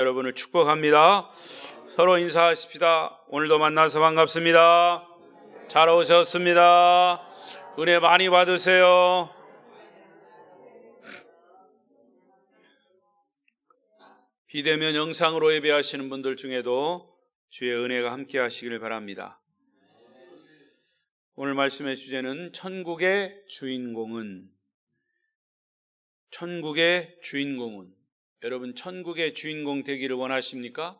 여러분을 축복합니다. 서로 인사하십시다. 오늘도 만나서 반갑습니다. 잘 오셨습니다. 은혜 많이 받으세요. 비대면 영상으로 예배하시는 분들 중에도 주의 은혜가 함께 하시길 바랍니다. 오늘 말씀의 주제는 천국의 주인공은. 여러분 천국의 주인공 되기를 원하십니까?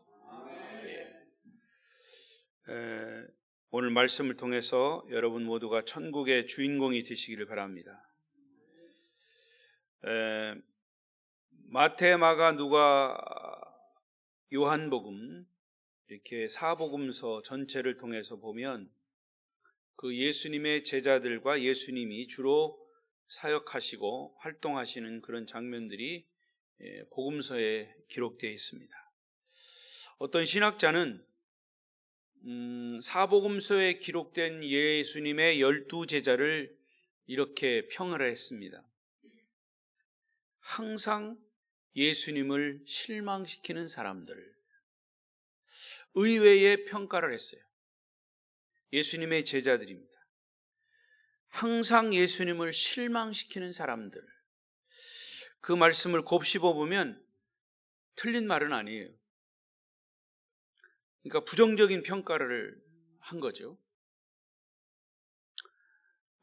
오늘 말씀을 통해서 여러분 모두가 천국의 주인공이 되시기를 바랍니다. 마태, 마가, 누가, 요한복음 이렇게 사복음서 전체를 통해서 보면 그 예수님의 제자들과 예수님이 주로 사역하시고 활동하시는 그런 장면들이 복음서에 기록되어 있습니다. 어떤 신학자는 사복음서에 기록된 예수님의 12제자를 이렇게 평을 했습니다. 항상 예수님을 실망시키는 사람들, 의외의 평가를 했어요. 예수님의 제자들입니다. 항상 예수님을 실망시키는 사람들. 그 말씀을 곱씹어 보면 틀린 말은 아니에요. 그러니까 부정적인 평가를 한 거죠.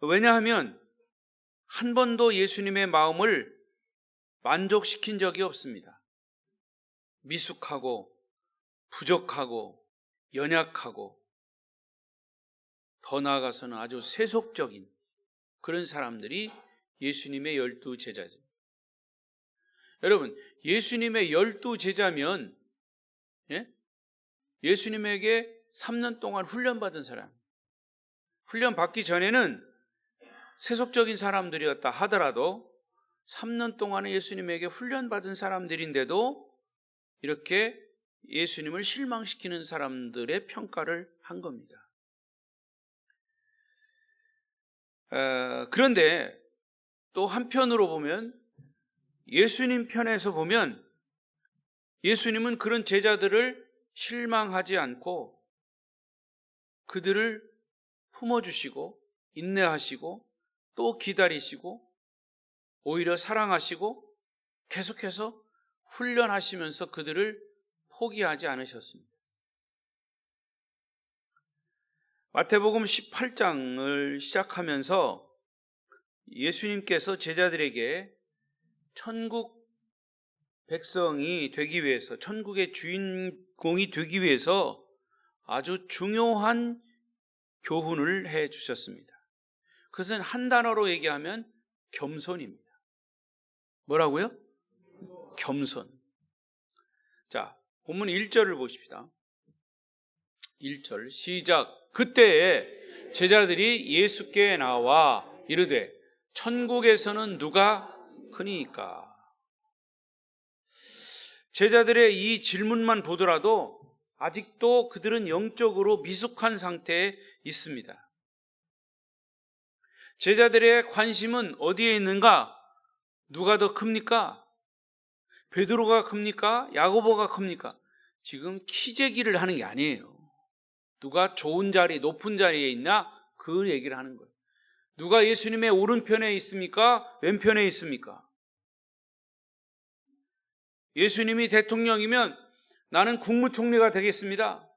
왜냐하면 한 번도 예수님의 마음을 만족시킨 적이 없습니다. 미숙하고 부족하고 연약하고 더 나아가서는 아주 세속적인 그런 사람들이 예수님의 12제자죠. 여러분, 예수님의 12제자면 예수님에게 3년 동안 훈련받은 사람, 훈련 받기 전에는 세속적인 사람들이었다 하더라도 3년 동안에 예수님에게 훈련받은 사람들인데도 이렇게 예수님을 실망시키는 사람들의 평가를 한 겁니다. 그런데 또 한편으로 보면 예수님 편에서 보면 예수님은 그런 제자들을 실망하지 않고 그들을 품어주시고 인내하시고 또 기다리시고 오히려 사랑하시고 계속해서 훈련하시면서 그들을 포기하지 않으셨습니다. 마태복음 18장을 시작하면서 예수님께서 제자들에게 천국 백성이 되기 위해서, 천국의 주인공이 되기 위해서 아주 중요한 교훈을 해 주셨습니다. 그것은 한 단어로 얘기하면 겸손입니다. 뭐라고요? 겸손. 자, 본문 1절을 보십시다. 1절 시작. 그때에 제자들이 예수께 나와 이르되 천국에서는 누가 크니까? 제자들의 이 질문만 보더라도 아직도 그들은 영적으로 미숙한 상태에 있습니다. 제자들의 관심은 어디에 있는가? 누가 더 큽니까? 베드로가 큽니까? 야고보가 큽니까? 지금 키재기를 하는 게 아니에요. 누가 좋은 자리, 높은 자리에 있냐? 그 얘기를 하는 거예요. 누가 예수님의 오른편에 있습니까? 왼편에 있습니까? 예수님이 대통령이면 나는 국무총리가 되겠습니다.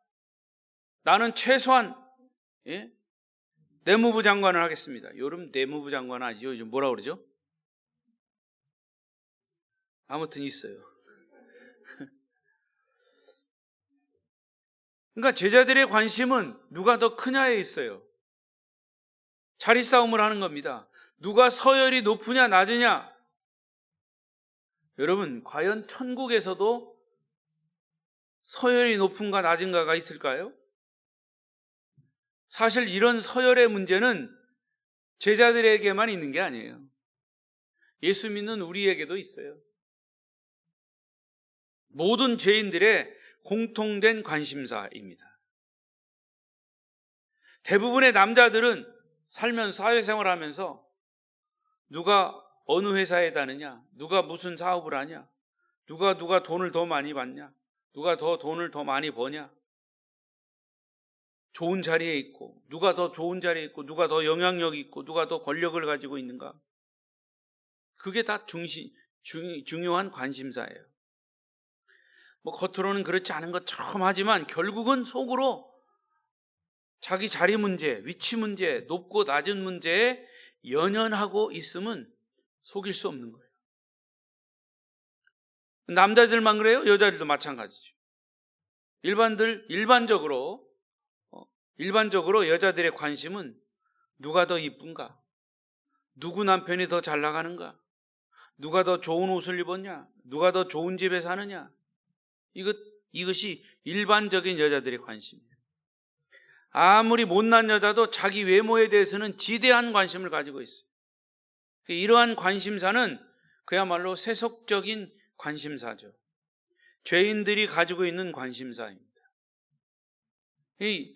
나는 최소한 내무부 장관을 하겠습니다. 요즘 내무부 장관 아니죠? 요즘 뭐라 그러죠? 아무튼 있어요. 그러니까 제자들의 관심은 누가 더 크냐에 있어요. 자리 싸움을 하는 겁니다. 누가 서열이 높으냐 낮으냐. 여러분, 과연 천국에서도 서열이 높은가 낮은가가 있을까요? 사실 이런 서열의 문제는 제자들에게만 있는 게 아니에요. 예수 믿는 우리에게도 있어요. 모든 죄인들의 공통된 관심사입니다. 대부분의 남자들은 살면서 사회생활을 하면서 누가 어느 회사에 다느냐, 누가 무슨 사업을 하냐, 누가 돈을 더 많이 받냐, 누가 더 돈을 더 많이 버냐? 좋은 자리에 있고, 누가 더 좋은 자리에 있고, 누가 더 영향력이 있고, 누가 더 권력을 가지고 있는가? 그게 다 중요한 관심사예요. 뭐 겉으로는 그렇지 않은 것처럼 하지만 결국은 속으로 자기 자리 문제, 위치 문제, 높고 낮은 문제에 연연하고 있으면 속일 수 없는 거예요. 남자들만 그래요? 여자들도 마찬가지죠. 일반적으로 여자들의 관심은 누가 더 이쁜가? 누구 남편이 더 잘 나가는가? 누가 더 좋은 옷을 입었냐? 누가 더 좋은 집에 사느냐? 이것이 일반적인 여자들의 관심이에요. 아무리 못난 여자도 자기 외모에 대해서는 지대한 관심을 가지고 있어요. 이러한 관심사는 그야말로 세속적인 관심사죠. 죄인들이 가지고 있는 관심사입니다.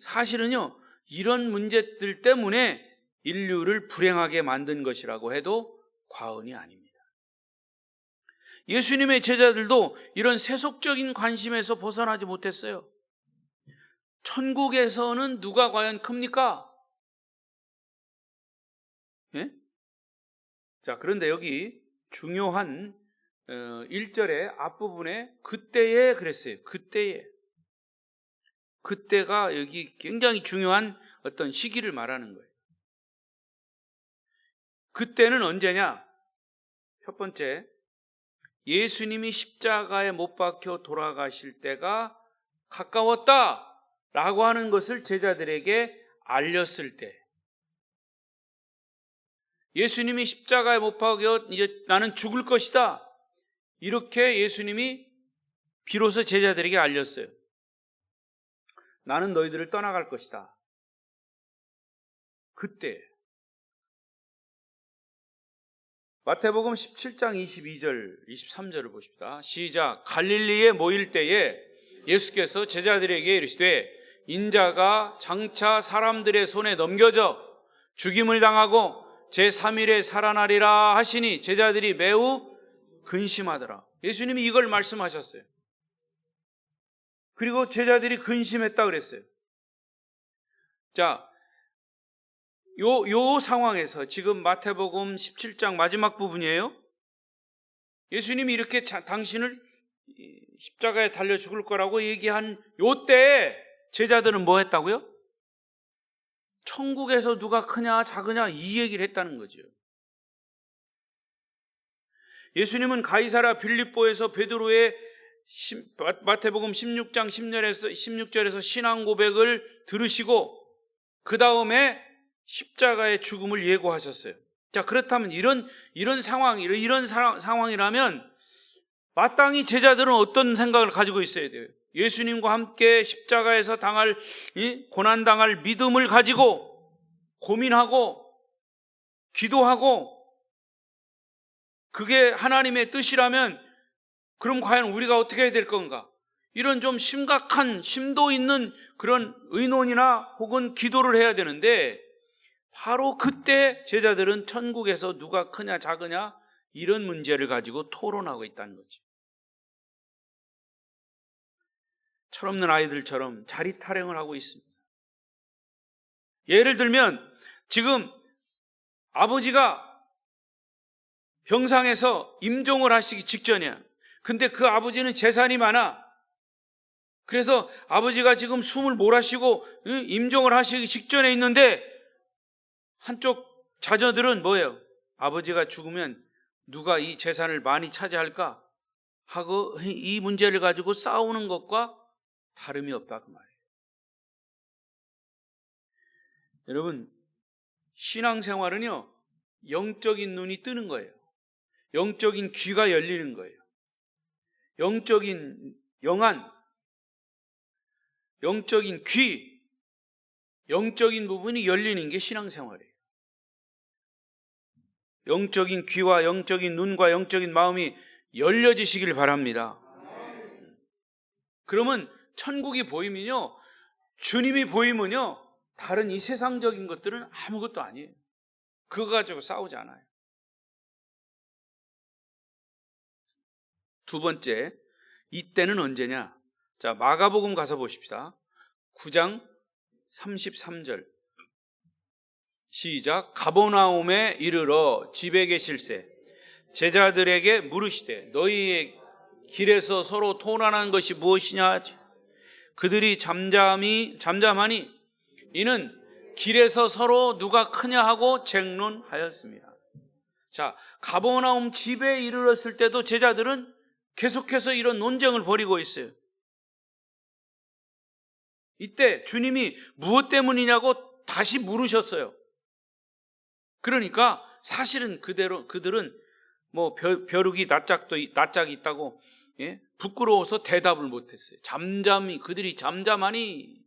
사실은요, 이런 문제들 때문에 인류를 불행하게 만든 것이라고 해도 과언이 아닙니다. 예수님의 제자들도 이런 세속적인 관심에서 벗어나지 못했어요. 천국에서는 누가 과연 큽니까? 예? 자, 그런데 여기 중요한 1절의 앞부분에 그때에 그랬어요. 그때가 여기 굉장히 중요한 어떤 시기를 말하는 거예요. 그때는 언제냐? 첫 번째, 예수님이 십자가에 못 박혀 돌아가실 때가 가까웠다라고 하는 것을 제자들에게 알렸을 때, 예수님이 십자가에 못 박혀 이제 나는 죽을 것이다, 이렇게 예수님이 비로소 제자들에게 알렸어요. 나는 너희들을 떠나갈 것이다. 그때 마태복음 17장 22절 23절을 보십시다. 시작. 갈릴리에 모일 때에 예수께서 제자들에게 이르시되 인자가 장차 사람들의 손에 넘겨져 죽임을 당하고 제3일에 살아나리라 하시니 제자들이 매우 근심하더라. 예수님이 이걸 말씀하셨어요. 그리고 제자들이 근심했다 그랬어요. 자, 요 상황에서 지금 마태복음 17장 마지막 부분이에요. 예수님이 이렇게 당신을 십자가에 달려 죽을 거라고 얘기한 요 때에 제자들은 뭐 했다고요? 천국에서 누가 크냐 작으냐 이 얘기를 했다는 거죠. 예수님은 가이사랴 빌립보에서 베드로의 마태복음 16장 16절에서 신앙 고백을 들으시고 그 다음에 십자가의 죽음을 예고하셨어요. 자, 그렇다면 이런 상황이라면 마땅히 제자들은 어떤 생각을 가지고 있어야 돼요? 예수님과 함께 십자가에서 고난당할 믿음을 가지고 고민하고 기도하고 그게 하나님의 뜻이라면 그럼 과연 우리가 어떻게 해야 될 건가? 이런 좀 심각한 심도 있는 그런 의논이나 혹은 기도를 해야 되는데 바로 그때 제자들은 천국에서 누가 크냐 작으냐 이런 문제를 가지고 토론하고 있다는 거죠. 철없는 아이들처럼 자리 타령을 하고 있습니다. 예를 들면 지금 아버지가 병상에서 임종을 하시기 직전이야. 근데 그 아버지는 재산이 많아. 그래서 아버지가 지금 숨을 몰아쉬고 임종을 하시기 직전에 있는데 한쪽 자녀들은 뭐예요? 아버지가 죽으면 누가 이 재산을 많이 차지할까 하고 이 문제를 가지고 싸우는 것과 다름이 없다 그 말이에요. 여러분, 신앙생활은요 영적인 눈이 뜨는 거예요. 영적인 귀가 열리는 거예요. 영적인 영안, 영적인 귀, 영적인 부분이 열리는 게 신앙생활이에요. 영적인 귀와 영적인 눈과 영적인 마음이 열려지시길 바랍니다. 그러면 천국이 보이면요, 주님이 보이면요, 다른 이 세상적인 것들은 아무것도 아니에요. 그거 가지고 싸우지 않아요. 두 번째, 이때는 언제냐? 자, 마가복음 가서 보십시다. 9장 33절. 시작. 가버나움에 이르러 집에 계실새 제자들에게 물으시되 너희의 길에서 서로 토론하는 것이 무엇이냐. 그들이 잠잠하니 이는 길에서 서로 누가 크냐 하고 쟁론하였습니다. 자, 가버나움 집에 이르렀을 때도 제자들은 계속해서 이런 논쟁을 벌이고 있어요. 이때 주님이 무엇 때문이냐고 다시 물으셨어요. 그러니까 사실은 그들은 뭐 벼룩이 낯짝이 있다고 부끄러워서 대답을 못했어요. 그들이 잠잠하니.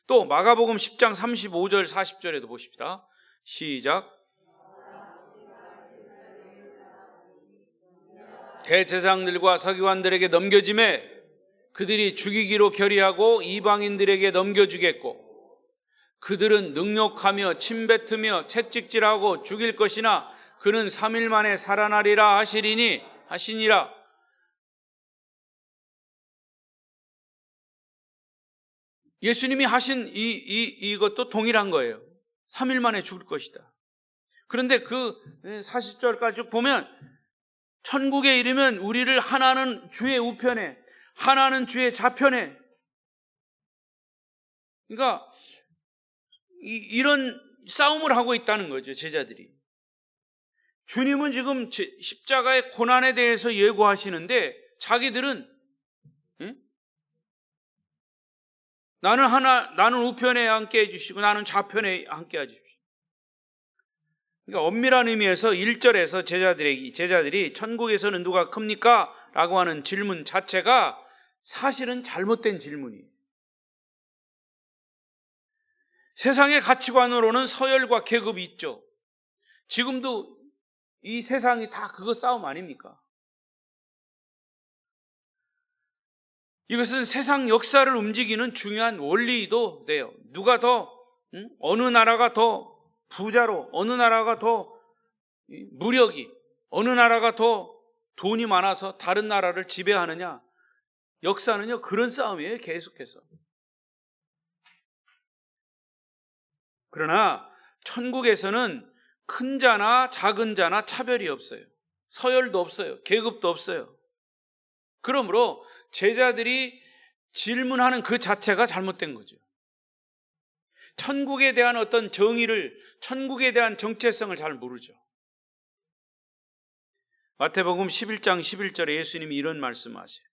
또 마가복음 10장 35절 40절에도 보십시다. 시작. 대제사장들과 서기관들에게 넘겨짐에 그들이 죽이기로 결의하고 이방인들에게 넘겨주겠고 그들은 능욕하며 침뱉으며 채찍질하고 죽일 것이나 그는 3일 만에 살아나리라 하시니라. 예수님이 하신 이것도 동일한 거예요. 3일 만에 죽을 것이다. 그런데 그 40절까지 보면 천국에 이르면 우리를 하나는 주의 우편에 하나는 주의 좌편에, 그러니까 이런 싸움을 하고 있다는 거죠. 제자들이. 주님은 지금 십자가의 고난에 대해서 예고하시는데 자기들은 나는 우편에 함께 해주시고 나는 좌편에 함께 해주십시오. 그러니까 엄밀한 의미에서 1절에서 제자들이 천국에서는 누가 큽니까? 라고 하는 질문 자체가 사실은 잘못된 질문이에요. 세상의 가치관으로는 서열과 계급이 있죠. 지금도 이 세상이 다 그거 싸움 아닙니까? 이것은 세상 역사를 움직이는 중요한 원리도 돼요. 누가 더 어느 나라가 더 부자로, 어느 나라가 더 무력이, 어느 나라가 더 돈이 많아서 다른 나라를 지배하느냐. 역사는요 그런 싸움이에요. 계속해서. 그러나 천국에서는 큰 자나 작은 자나 차별이 없어요. 서열도 없어요. 계급도 없어요. 그러므로 제자들이 질문하는 그 자체가 잘못된 거죠. 천국에 대한 어떤 정의를, 천국에 대한 정체성을 잘 모르죠. 마태복음 11장 11절에 예수님이 이런 말씀하세요.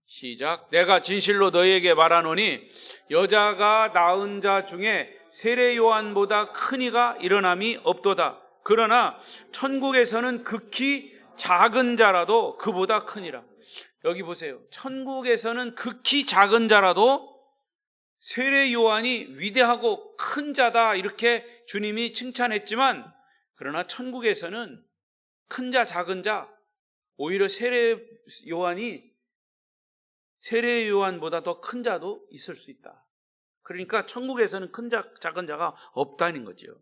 시작. 내가 진실로 너희에게 말하노니 여자가 낳은 자 중에 세례 요한보다 큰 이가 일어남이 없도다. 그러나 천국에서는 극히 작은 자라도 그보다 크니라. 여기 보세요. 천국에서는 극히 작은 자라도 세례 요한이 위대하고 큰 자다 이렇게 주님이 칭찬했지만, 그러나 천국에서는 큰 자 작은 자, 오히려 세례 요한보다 더 큰 자도 있을 수 있다. 그러니까 천국에서는 큰 자 작은 자가 없다는 거죠.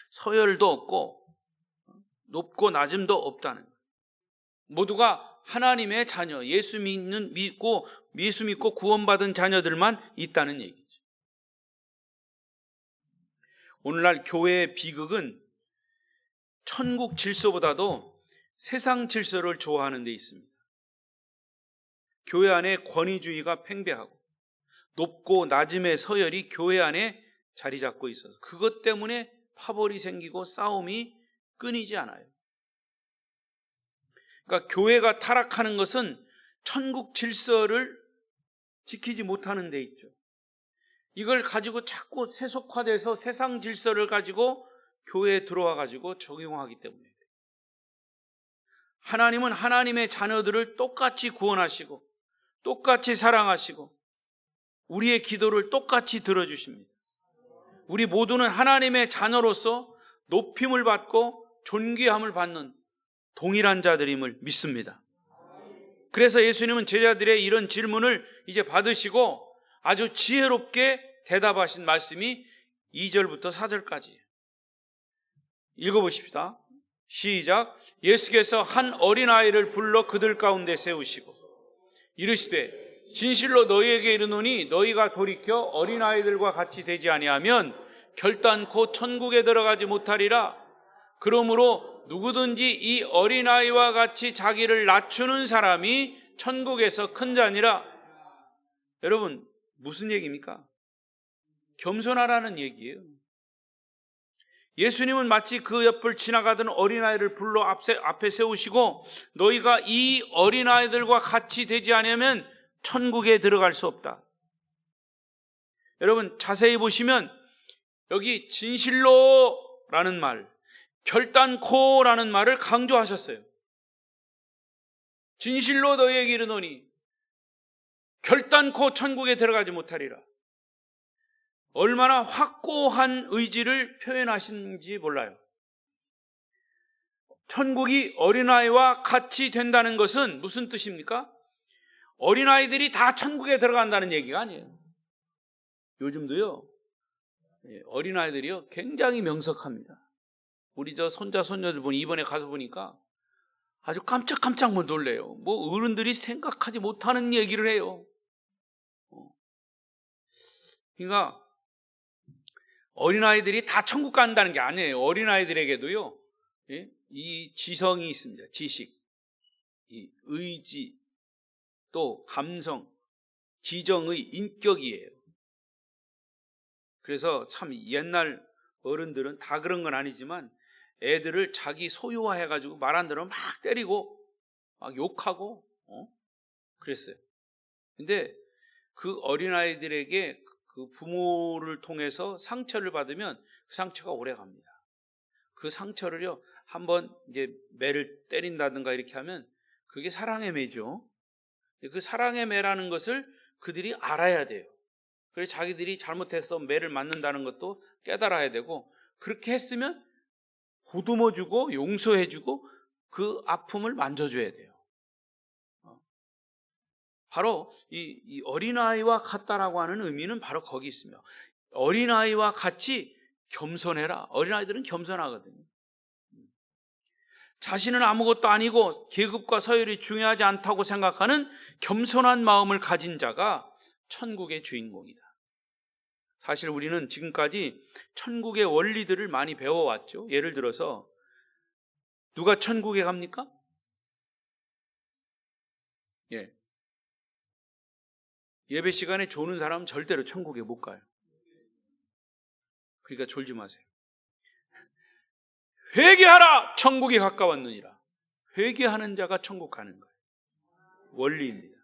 서열도 없고 높고 낮음도 없다는 거예요. 모두가 하나님의 자녀, 예수 믿고 구원받은 자녀들만 있다는 얘기죠. 오늘날 교회의 비극은 천국 질서보다도 세상 질서를 좋아하는 데 있습니다. 교회 안에 권위주의가 팽배하고 높고 낮음의 서열이 교회 안에 자리 잡고 있어서 그것 때문에 파벌이 생기고 싸움이 끊이지 않아요. 그러니까 교회가 타락하는 것은 천국 질서를 지키지 못하는 데 있죠. 이걸 가지고 자꾸 세속화돼서 세상 질서를 가지고 교회에 들어와 가지고 적용하기 때문에. 하나님은 하나님의 자녀들을 똑같이 구원하시고 똑같이 사랑하시고 우리의 기도를 똑같이 들어주십니다. 우리 모두는 하나님의 자녀로서 높임을 받고 존귀함을 받는 동일한 자들임을 믿습니다. 그래서 예수님은 제자들의 이런 질문을 이제 받으시고 아주 지혜롭게 대답하신 말씀이 2절부터 4절까지 읽어보십시다. 시작. 예수께서 한 어린아이를 불러 그들 가운데 세우시고 이르시되 진실로 너희에게 이르노니 너희가 돌이켜 어린아이들과 같이 되지 아니하면 결단코 천국에 들어가지 못하리라. 그러므로 누구든지 이 어린아이와 같이 자기를 낮추는 사람이 천국에서 큰 자니라. 여러분, 무슨 얘기입니까? 겸손하라는 얘기예요. 예수님은 마치 그 옆을 지나가던 어린아이를 불러 앞에 세우시고 너희가 이 어린아이들과 같이 되지 않으면 천국에 들어갈 수 없다. 여러분, 자세히 보시면 여기 진실로라는 말, 결단코라는 말을 강조하셨어요. 진실로 너희에게 이르노니 결단코 천국에 들어가지 못하리라. 얼마나 확고한 의지를 표현하신지 몰라요. 천국이 어린아이와 같이 된다는 것은 무슨 뜻입니까? 어린아이들이 다 천국에 들어간다는 얘기가 아니에요. 요즘도요, 어린아이들이요 굉장히 명석합니다. 우리 저 손자 손녀들 보니 이번에 가서 보니까 아주 깜짝깜짝 놀래요. 뭐 어른들이 생각하지 못하는 얘기를 해요. 그러니까 어린아이들이 다 천국 간다는 게 아니에요. 어린아이들에게도요, 이 지성이 있습니다. 지식, 이 의지, 또 감성, 지정의 인격이에요. 그래서 참 옛날 어른들은 다 그런 건 아니지만 애들을 자기 소유화해가지고 말 안 들으면 막 때리고 막 욕하고 그랬어요. 근데 그 어린아이들에게 그 부모를 통해서 상처를 받으면 그 상처가 오래 갑니다. 그 상처를요, 한번 이제 매를 때린다든가 이렇게 하면 그게 사랑의 매죠. 그 사랑의 매라는 것을 그들이 알아야 돼요. 그래서 자기들이 잘못해서 매를 맞는다는 것도 깨달아야 되고, 그렇게 했으면 보듬어주고 용서해주고 그 아픔을 만져줘야 돼요. 바로 이 어린아이와 같다라고 하는 의미는 바로 거기 있으며, 어린아이와 같이 겸손해라. 어린아이들은 겸손하거든요. 자신은 아무것도 아니고 계급과 서열이 중요하지 않다고 생각하는 겸손한 마음을 가진 자가 천국의 주인공이다. 사실 우리는 지금까지 천국의 원리들을 많이 배워왔죠. 예를 들어서 누가 천국에 갑니까? 예배 시간에 조는 사람은 절대로 천국에 못 가요. 그러니까 졸지 마세요. 회개하라! 천국이 가까웠느니라. 회개하는 자가 천국 가는 거예요. 원리입니다.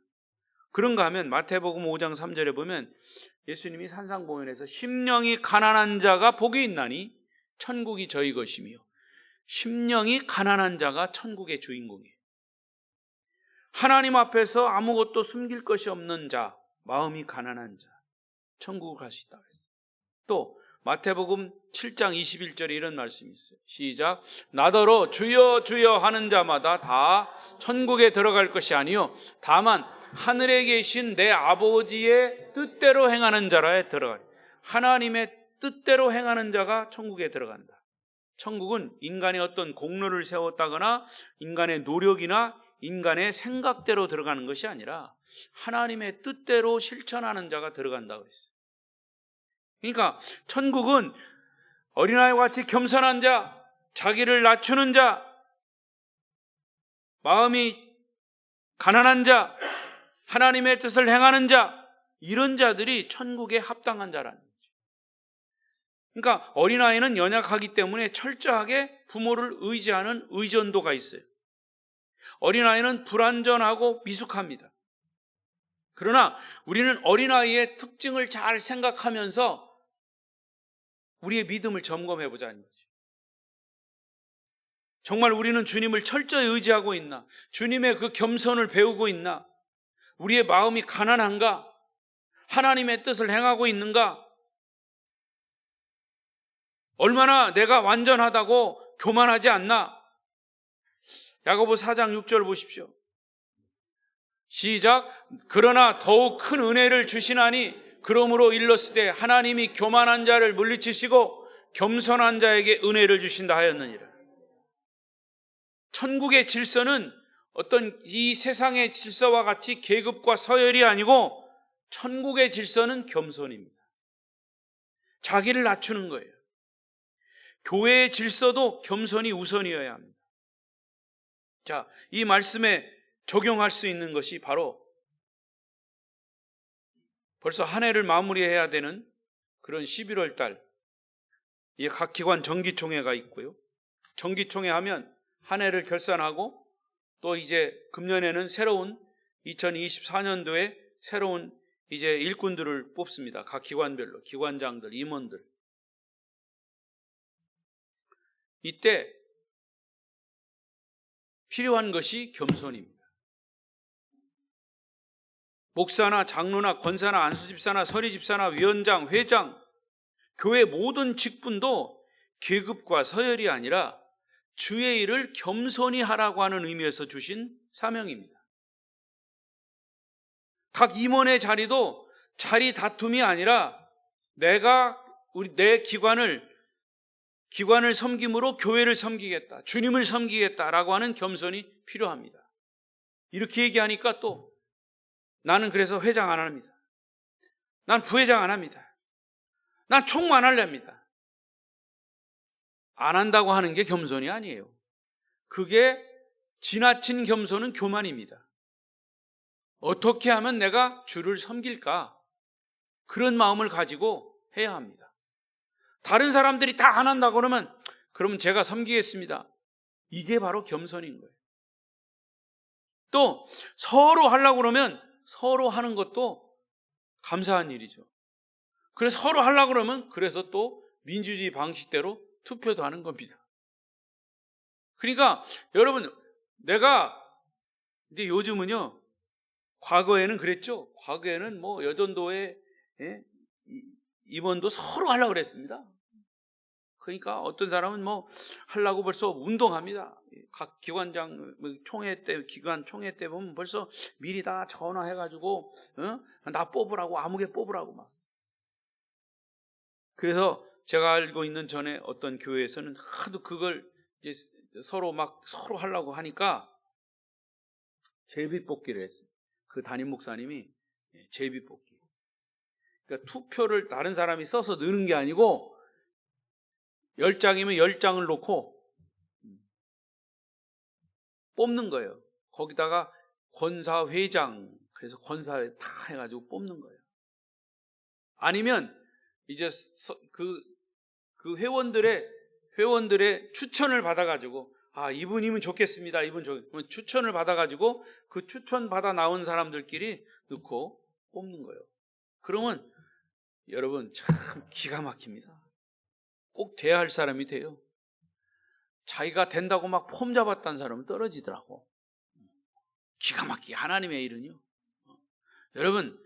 그런가 하면 마태복음 5장 3절에 보면 예수님이 산상공연에서 심령이 가난한 자가 복이 있나니 천국이 저희 것이며, 심령이 가난한 자가 천국의 주인공이에요. 하나님 앞에서 아무것도 숨길 것이 없는 자, 마음이 가난한 자, 천국을 갈 수 있다고 했어요. 또 마태복음 7장 21절에 이런 말씀이 있어요. 시작. 나더러 주여 주여 하는 자마다 다 천국에 들어갈 것이 아니요 다만 하늘에 계신 내 아버지의 뜻대로 행하는 자라에 들어가리. 하나님의 뜻대로 행하는 자가 천국에 들어간다. 천국은 인간의 어떤 공로를 세웠다거나 인간의 노력이나 인간의 생각대로 들어가는 것이 아니라 하나님의 뜻대로 실천하는 자가 들어간다고 했어요. 그러니까 천국은 어린아이와 같이 겸손한 자, 자기를 낮추는 자, 마음이 가난한 자, 하나님의 뜻을 행하는 자, 이런 자들이 천국에 합당한 자라는 거죠. 그러니까 어린아이는 연약하기 때문에 철저하게 부모를 의지하는 의존도가 있어요. 어린아이는 불완전하고 미숙합니다. 그러나 우리는 어린아이의 특징을 잘 생각하면서 우리의 믿음을 점검해 보자는 거죠. 정말 우리는 주님을 철저히 의지하고 있나? 주님의 그 겸손을 배우고 있나? 우리의 마음이 가난한가? 하나님의 뜻을 행하고 있는가? 얼마나 내가 완전하다고 교만하지 않나? 야고보 4장 6절 보십시오. 시작. 그러나 더욱 큰 은혜를 주시나니 그러므로 일렀으되 하나님이 교만한 자를 물리치시고 겸손한 자에게 은혜를 주신다 하였느니라. 천국의 질서는 어떤 이 세상의 질서와 같이 계급과 서열이 아니고 천국의 질서는 겸손입니다. 자기를 낮추는 거예요. 교회의 질서도 겸손이 우선이어야 합니다. 자, 이 말씀에 적용할 수 있는 것이 바로 벌써 한 해를 마무리해야 되는 그런 11월 달, 각 기관 정기총회가 있고요. 정기총회 하면 한 해를 결산하고 또 이제 금년에는 새로운 2024년도에 새로운 이제 일꾼들을 뽑습니다. 각 기관별로, 기관장들, 임원들. 이때 필요한 것이 겸손입니다. 목사나 장로나 권사나 안수집사나 서리집사나 위원장, 회장, 교회 모든 직분도 계급과 서열이 아니라 주의 일을 겸손히 하라고 하는 의미에서 주신 사명입니다. 각 임원의 자리도 자리 다툼이 아니라 내가 내 기관을 섬김으로 교회를 섬기겠다, 주님을 섬기겠다라고 하는 겸손이 필요합니다. 이렇게 얘기하니까 또 나는 그래서 회장 안 합니다. 난 부회장 안 합니다. 난 총무 안 할랍니다. 안 한다고 하는 게 겸손이 아니에요. 그게 지나친 겸손은 교만입니다. 어떻게 하면 내가 주를 섬길까? 그런 마음을 가지고 해야 합니다. 다른 사람들이 다 안 한다고 그러면 제가 섬기겠습니다. 이게 바로 겸손인 거예요. 또 서로 하려고 그러면 서로 하는 것도 감사한 일이죠. 그래서 서로 하려고 그러면 그래서 또 민주주의 방식대로 투표도 하는 겁니다. 그러니까 여러분, 근데 요즘은요, 과거에는 그랬죠. 과거에는 뭐 여전도회 임원도 서로 하려고 그랬습니다. 그러니까 어떤 사람은 뭐 하려고 벌써 운동합니다. 각 기관장 기관 총회 때 보면 벌써 미리 다 전화해가지고 나 뽑으라고, 아무개 뽑으라고 막. 그래서 제가 알고 있는 전에 어떤 교회에서는 하도 그걸 이제 서로 하려고 하니까 제비뽑기를 했어요. 그 담임 목사님이 제비뽑기. 그러니까 투표를 다른 사람이 써서 넣는 게 아니고 10장이면 10장을 놓고 뽑는 거예요. 거기다가 권사회장, 그래서 권사회 다 해가지고 뽑는 거예요. 아니면 이제 그 회원들의 추천을 받아가지고 이분이면 좋겠습니다. 추천을 받아가지고 그 추천 받아 나온 사람들끼리 넣고 뽑는 거예요. 그러면 여러분 참 기가 막힙니다. 꼭 돼야 할 사람이 돼요. 자기가 된다고 막 폼 잡았다는 사람은 떨어지더라고. 기가 막히게 하나님의 일은요. 여러분,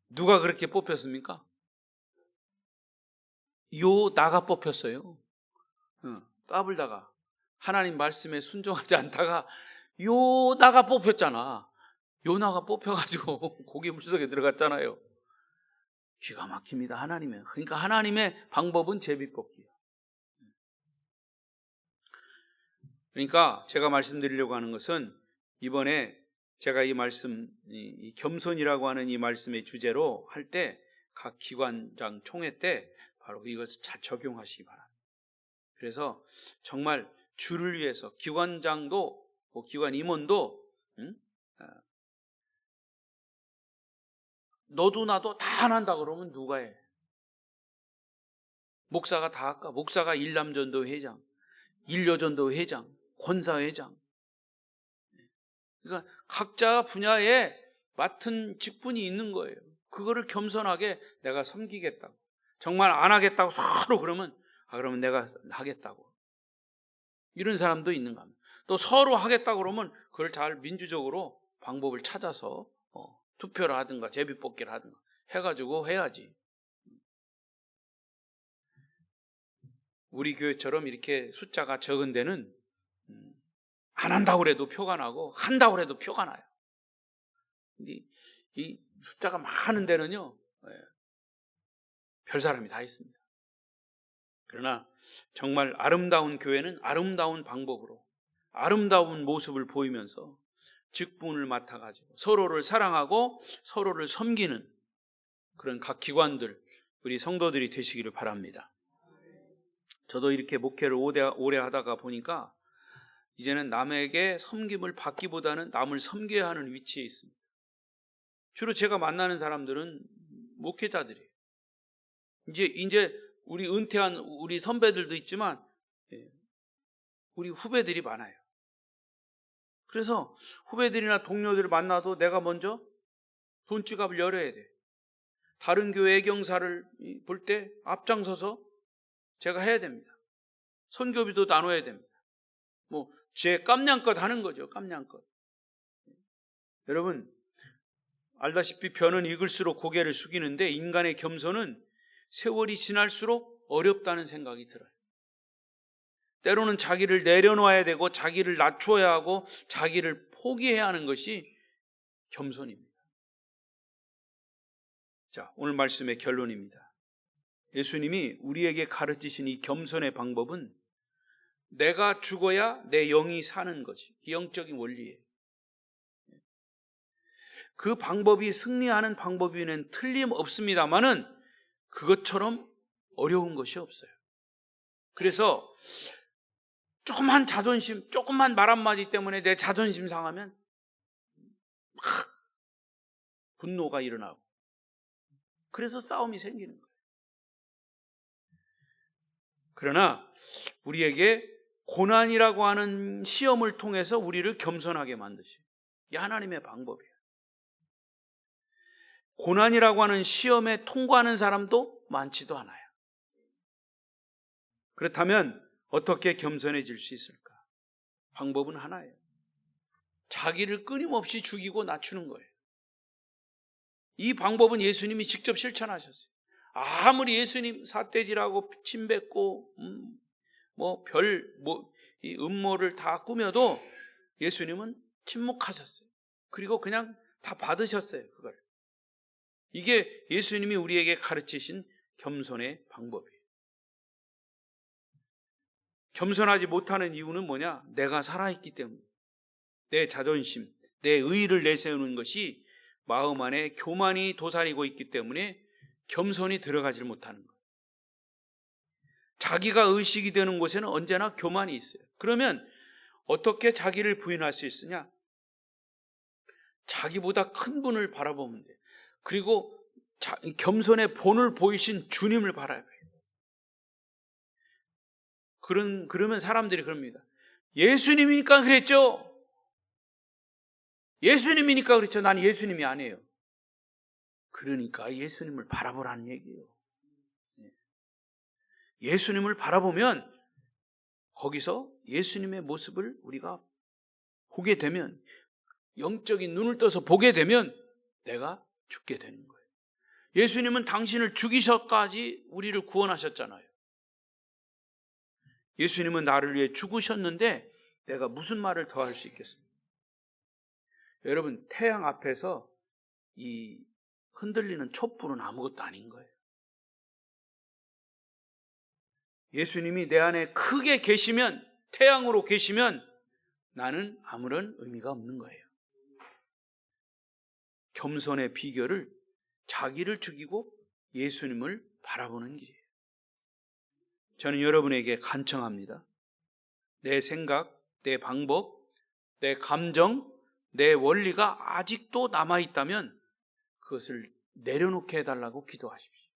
누가 그렇게 뽑혔습니까? 나가 뽑혔어요. 까불다가 하나님 말씀에 순종하지 않다가 나가 뽑혔잖아. 나가 뽑혀가지고 고기 물속에 들어갔잖아요. 기가 막힙니다. 하나님의. 그러니까 하나님의 방법은 제비뽑기예요. 그러니까 제가 말씀드리려고 하는 것은 이번에 제가 이 겸손이라고 하는 이 말씀의 주제로 할 때 각 기관장 총회 때 바로 이것을 잘 적용하시기 바랍니다. 그래서 정말 주를 위해서 기관장도 기관 임원도 너도 나도 다 안 한다 그러면 누가 해? 목사가 다 할까? 목사가 일남전도 회장, 일여전도 회장, 권사회장. 그러니까 각자 분야에 맡은 직분이 있는 거예요. 그거를 겸손하게 내가 섬기겠다고. 정말 안 하겠다고 서로 그러면 내가 하겠다고. 이런 사람도 있는가 합니다. 또 서로 하겠다고 그러면 그걸 잘 민주적으로 방법을 찾아서 투표를 하든가 제비뽑기를 하든가 해가지고 해야지. 우리 교회처럼 이렇게 숫자가 적은 데는 안 한다고 해도 표가 나고 한다고 해도 표가 나요. 근데 이 숫자가 많은 데는요, 별 사람이 다 있습니다. 그러나 정말 아름다운 교회는 아름다운 방법으로 아름다운 모습을 보이면서 직분을 맡아가지고 서로를 사랑하고 서로를 섬기는 그런 각 기관들, 우리 성도들이 되시기를 바랍니다. 저도 이렇게 목회를 오래 하다가 보니까 이제는 남에게 섬김을 받기보다는 남을 섬겨야 하는 위치에 있습니다. 주로 제가 만나는 사람들은 목회자들이에요. 이제 우리 은퇴한 우리 선배들도 있지만 우리 후배들이 많아요. 그래서 후배들이나 동료들을 만나도 내가 먼저 돈지갑을 열어야 돼. 다른 교회 애경사를 볼 때 앞장서서 제가 해야 됩니다. 선교비도 나눠야 됩니다. 제 깜냥껏 하는 거죠. 깜냥껏. 여러분, 알다시피 벼는 익을수록 고개를 숙이는데 인간의 겸손은 세월이 지날수록 어렵다는 생각이 들어요. 때로는 자기를 내려놓아야 되고 자기를 낮추어야 하고 자기를 포기해야 하는 것이 겸손입니다. 자, 오늘 말씀의 결론입니다. 예수님이 우리에게 가르치신 이 겸손의 방법은 내가 죽어야 내 영이 사는 것이 기영적인 원리예요. 그 방법이 승리하는 방법에는 틀림없습니다만은 그것처럼 어려운 것이 없어요. 그래서 조그만 자존심, 조그만 말 한마디 때문에 내 자존심 상하면 막 분노가 일어나고 그래서 싸움이 생기는 거예요. 그러나 우리에게 고난이라고 하는 시험을 통해서 우리를 겸손하게 만드시고 이게 하나님의 방법이에요. 고난이라고 하는 시험에 통과하는 사람도 많지도 않아요. 그렇다면 어떻게 겸손해질 수 있을까? 방법은 하나예요. 자기를 끊임없이 죽이고 낮추는 거예요. 이 방법은 예수님이 직접 실천하셨어요. 아무리 예수님 삿대질하고 침뱉고 이 음모를 다 꾸며도 예수님은 침묵하셨어요. 그리고 그냥 다 받으셨어요. 그걸. 이게 예수님이 우리에게 가르치신 겸손의 방법이에요. 겸손하지 못하는 이유는 뭐냐? 내가 살아있기 때문에. 내 자존심, 내 의의를 내세우는 것이 마음 안에 교만이 도사리고 있기 때문에 겸손이 들어가질 못하는 거예요. 자기가 의식이 되는 곳에는 언제나 교만이 있어요. 그러면 어떻게 자기를 부인할 수 있으냐? 자기보다 큰 분을 바라보면 돼요. 그리고 겸손의 본을 보이신 주님을 바라봐요. 그러면 사람들이 그럽니다. 예수님이니까 그랬죠. 예수님이니까 그렇죠. 난 예수님이 아니에요. 그러니까 예수님을 바라보라는 얘기예요. 예수님을 바라보면 거기서 예수님의 모습을 우리가 보게 되면, 영적인 눈을 떠서 보게 되면 내가 죽게 되는 거예요. 예수님은 당신을 죽이셔까지 우리를 구원하셨잖아요. 예수님은 나를 위해 죽으셨는데 내가 무슨 말을 더 할 수 있겠습니까? 여러분, 태양 앞에서 이 흔들리는 촛불은 아무것도 아닌 거예요. 예수님이 내 안에 크게 계시면, 태양으로 계시면 나는 아무런 의미가 없는 거예요. 겸손의 비결을 자기를 죽이고 예수님을 바라보는 길이에요. 저는 여러분에게 간청합니다. 내 생각, 내 방법, 내 감정, 내 원리가 아직도 남아있다면 그것을 내려놓게 해달라고 기도하십시오.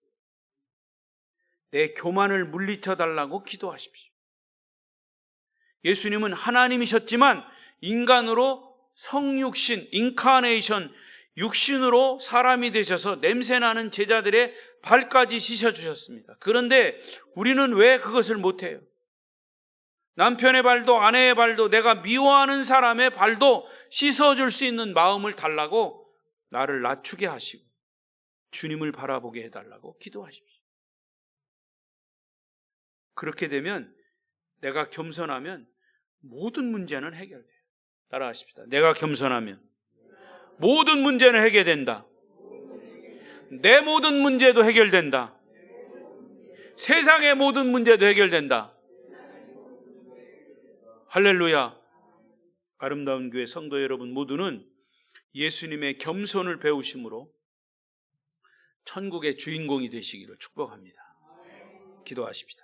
내 교만을 물리쳐달라고 기도하십시오. 예수님은 하나님이셨지만 인간으로 성육신, 인카네이션, 육신으로 사람이 되셔서 냄새나는 제자들의 발까지 씻어주셨습니다. 그런데 우리는 왜 그것을 못해요? 남편의 발도 아내의 발도 내가 미워하는 사람의 발도 씻어줄 수 있는 마음을 달라고 나를 낮추게 하시고 주님을 바라보게 해달라고 기도하십시오. 그렇게 되면, 내가 겸손하면 모든 문제는 해결돼요. 따라하십시다. 내가 겸손하면 모든 문제는 해결된다. 내 모든 문제도 해결된다. 세상의 모든 문제도 해결된다. 할렐루야. 아름다운 교회 성도 여러분 모두는 예수님의 겸손을 배우심으로 천국의 주인공이 되시기를 축복합니다. 기도하십시다.